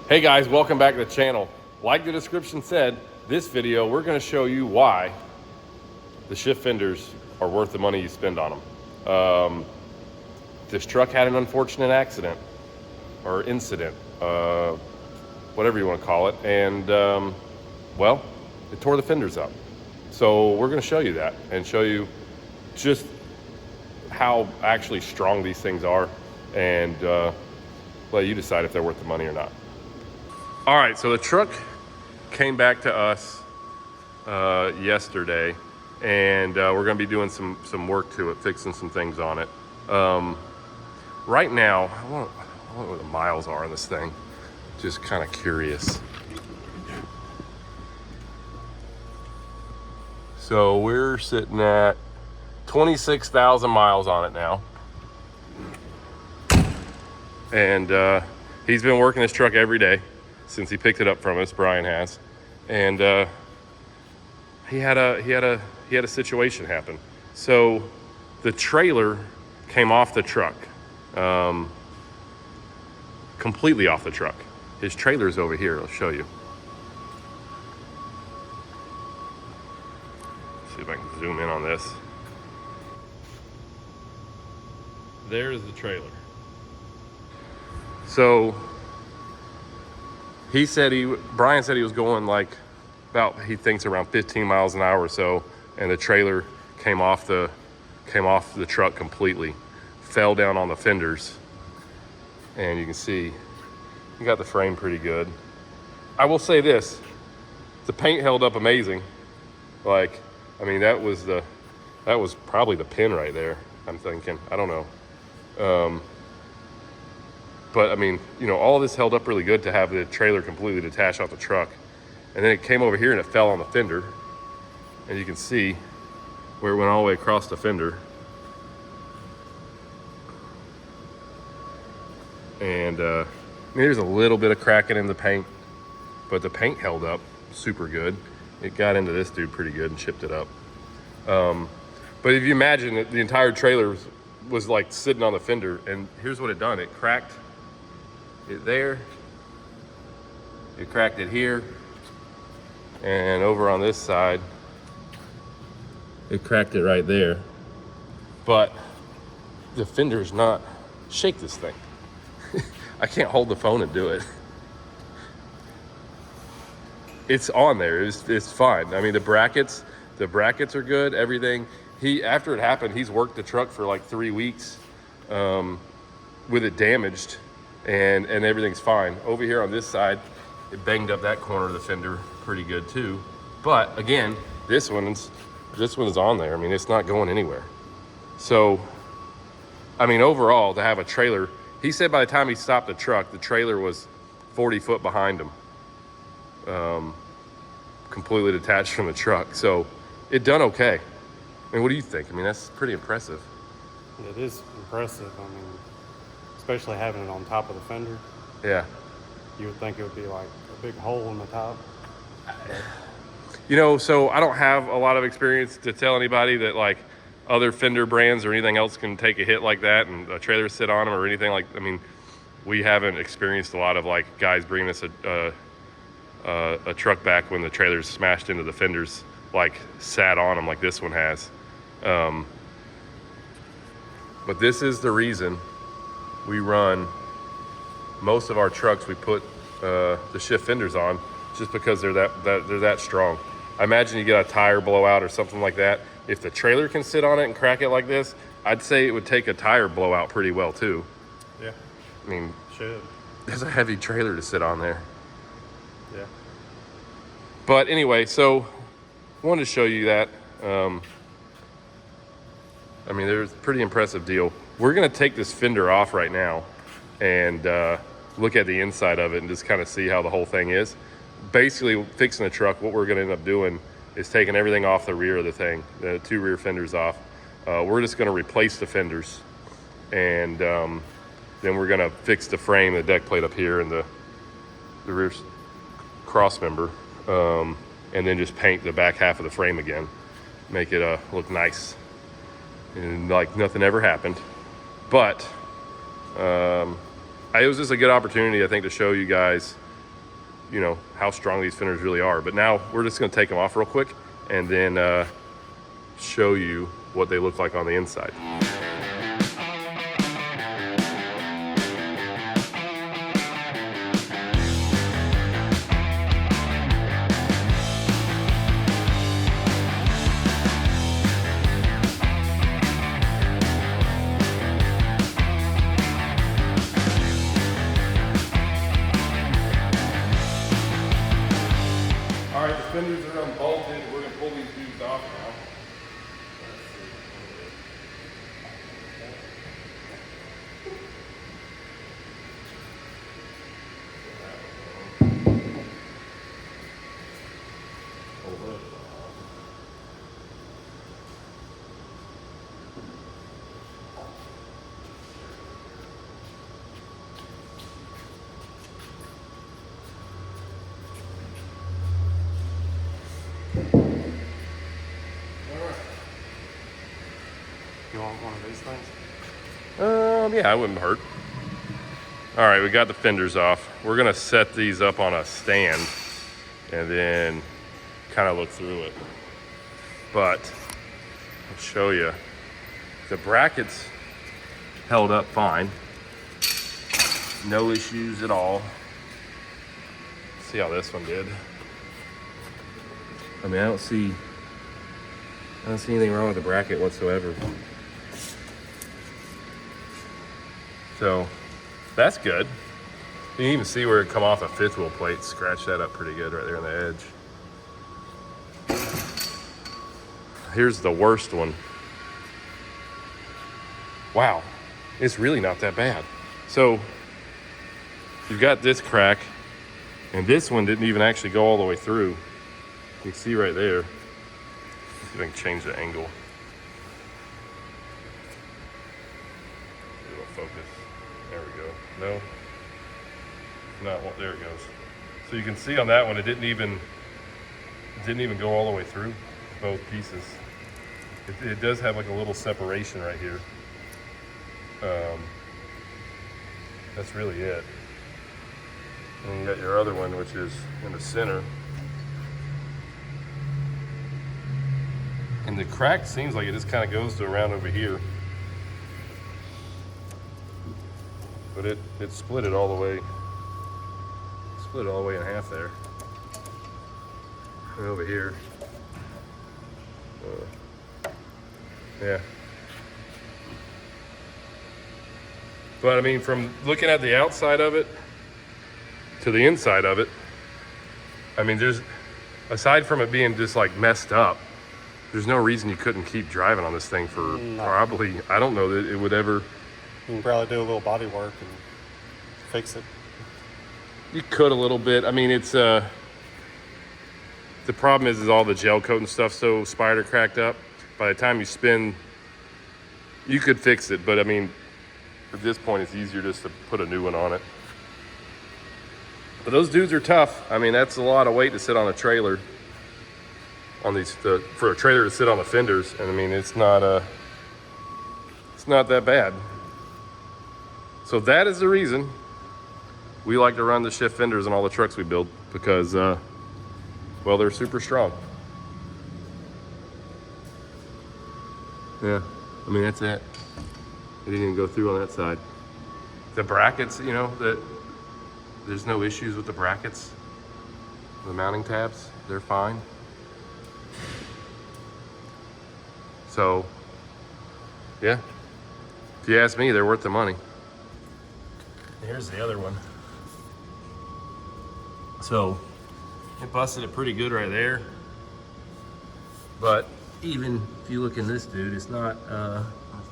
Hey guys, welcome back to the channel. Like the description said, this video we're going to show you why the shift fenders are worth the money you spend on them. This truck had an unfortunate accident or incident, whatever you want to call it, and well, it tore the fenders up. So we're going to show you that and show you just how actually strong these things are, and let you decide if they're worth the money or not. All right, so the truck came back to us yesterday, and we're going to be doing some work to it, fixing some things on it. Right now, I wonder what the miles are on this thing. Just kind of curious. So we're sitting at 26,000 miles on it now. And he's been working this truck every day since he picked it up from us. Brian has, and he had a situation happen. So the trailer came off the truck, completely off the truck. His trailer's over here. I'll show you. See if I can zoom in on this. There's the trailer. So Brian said he was going like about, he thinks around 15 miles an hour or so, and the trailer came off the truck completely, fell down on the fenders, and you can see he got the frame pretty good. I will say this, the paint held up amazing. Like, I mean, that was probably the pin right there, I'm thinking. I don't know. But I mean, you know, all of this held up really good to have the trailer completely detached off the truck. And then it came over here and it fell on the fender. And you can see where it went all the way across the fender. And I mean, there's a little bit of cracking in the paint, but the paint held up super good. It got into this dude pretty good and chipped it up. But if you imagine that the entire trailer was like sitting on the fender, and here's what it done. It cracked it there, it cracked it here, and over on this side it cracked it right there. But the fender's not, shake this thing. I can't hold the phone and do it. It's on there, it's fine. I mean, the brackets are good, everything. After it happened, he's worked the truck for like 3 weeks with it damaged, and everything's fine. Over here on this side, it banged up that corner of the fender pretty good too. But again, this one is on there. I mean, it's not going anywhere. So, I mean, overall, to have a trailer, he said by the time he stopped the truck, the trailer was 40 foot behind him, completely detached from the truck. So it done okay. I mean, what do you think? I mean, that's pretty impressive. It is impressive. I mean, especially having it on top of the fender. Yeah. You would think it would be like a big hole in the top. You know, so I don't have a lot of experience to tell anybody that like other fender brands or anything else can take a hit like that and a trailer sit on them or anything like, I mean, we haven't experienced a lot of like guys bringing us a truck back when the trailer's smashed into the fenders, like sat on them like this one has. But this is the reason we run most of our trucks. We put the shift fenders on just because they're that strong. I imagine you get a tire blowout or something like that. If the trailer can sit on it and crack it like this, I'd say it would take a tire blowout pretty well too. Yeah. I mean, should. There's a heavy trailer to sit on there. Yeah. But anyway, so I wanted to show you that. I mean, there's a pretty impressive deal. We're gonna take this fender off right now and look at the inside of it and just kind of see how the whole thing is. Basically, fixing the truck, what we're gonna end up doing is taking everything off the rear of the thing, the 2 rear fenders off. We're just gonna replace the fenders, and then we're gonna fix the frame, the deck plate up here, and the rear cross member, and then just paint the back half of the frame again, make it look nice, and like nothing ever happened. But it was just a good opportunity, I think, to show you guys you know, how strong these fenders really are. But now we're just gonna take them off real quick and then show you what they look like on the inside. All right, the fenders are unbolted. We're gonna pull these dudes off now. You want one of these things? Yeah, it wouldn't hurt. All right, we got the fenders off. We're gonna set these up on a stand and then kind of look through it. But I'll show you. The brackets held up fine. No issues at all. See how this one did. I mean, I don't see anything wrong with the bracket whatsoever. So that's good. You can even see where it come off a fifth wheel plate. Scratch that up pretty good right there on the edge. Here's the worst one. Wow, it's really not that bad. So you've got this crack, and this one didn't even actually go all the way through. You can see right there. Let's see if I can change the angle. It'll focus. There we go. No, not what. There it goes. So you can see on that one, it didn't even go all the way through both pieces. It does have like a little separation right here. That's really it. And you got your other one, which is in the center. And the crack seems like it just kind of goes to around over here. But it split it all the way. Split it all the way in half there. And over here. Yeah. But I mean, from looking at the outside of it to the inside of it, I mean, there's, aside from it being just like messed up, there's no reason you couldn't keep driving on this thing for probably, I don't know that it would ever. You can probably do a little body work and fix it. You could a little bit. I mean, it's, the problem is all the gel coat and stuff so spider cracked up. By the time you spin, you could fix it, but I mean, at this point, it's easier just to put a new one on it. But those dudes are tough. I mean, that's a lot of weight to sit on a trailer. On these, for a trailer to sit on the fenders, and I mean, it's not that bad. So that is the reason we like to run the shift fenders on all the trucks we build, because, well, they're super strong. Yeah, I mean, that's it. It didn't even go through on that side. The brackets, you know, there's no issues with the brackets. The mounting tabs, they're fine. So, yeah, if you ask me, they're worth the money. Here's the other one. So, it busted it pretty good right there. But even if you look in this dude, it's not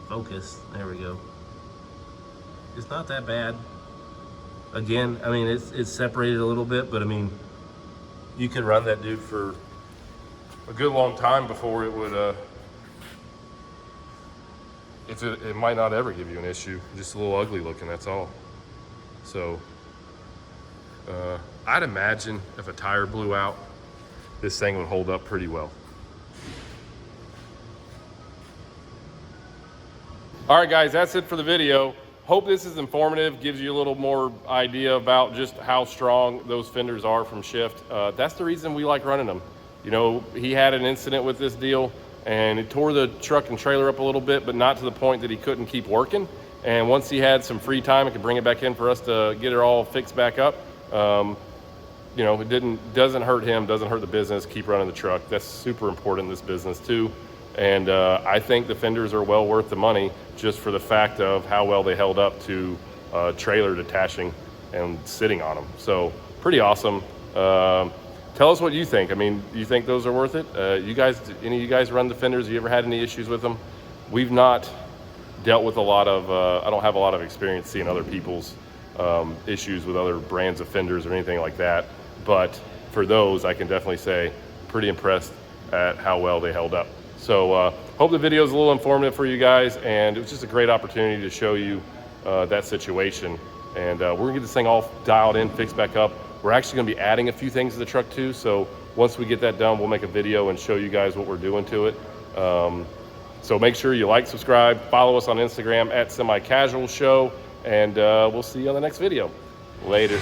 focused. There we go. It's not that bad. Again, I mean, it's separated a little bit, but I mean, you can run that dude for a good long time before it would, it might not ever give you an issue. Just a little ugly looking, that's all. So, I'd imagine if a tire blew out, this thing would hold up pretty well. All right, guys, that's it for the video. hope this is informative, gives you a little more idea about just how strong those fenders are from Shift. That's the reason we like running them. You know, he had an incident with this deal and it tore the truck and trailer up a little bit, but not to the point that he couldn't keep working. And once he had some free time, he could bring it back in for us to get it all fixed back up. You know, it doesn't hurt him, doesn't hurt the business, keep running the truck. That's super important in this business too. And I think the fenders are well worth the money just for the fact of how well they held up to trailer detaching and sitting on them. So pretty awesome. Tell us what you think. I mean, do you think those are worth it? You guys, any of you guys run the fenders? Have you ever had any issues with them? We've not dealt with a lot of, I don't have a lot of experience seeing other people's issues with other brands of fenders or anything like that. But for those, I can definitely say pretty impressed at how well they held up. So hope the video is a little informative for you guys, and it was just a great opportunity to show you that situation. And we're gonna get this thing all dialed in, fixed back up. We're actually gonna be adding a few things to the truck too. So once we get that done, we'll make a video and show you guys what we're doing to it. So make sure you like, subscribe, follow us on Instagram at Semi Casual Show, and we'll see you on the next video. Later.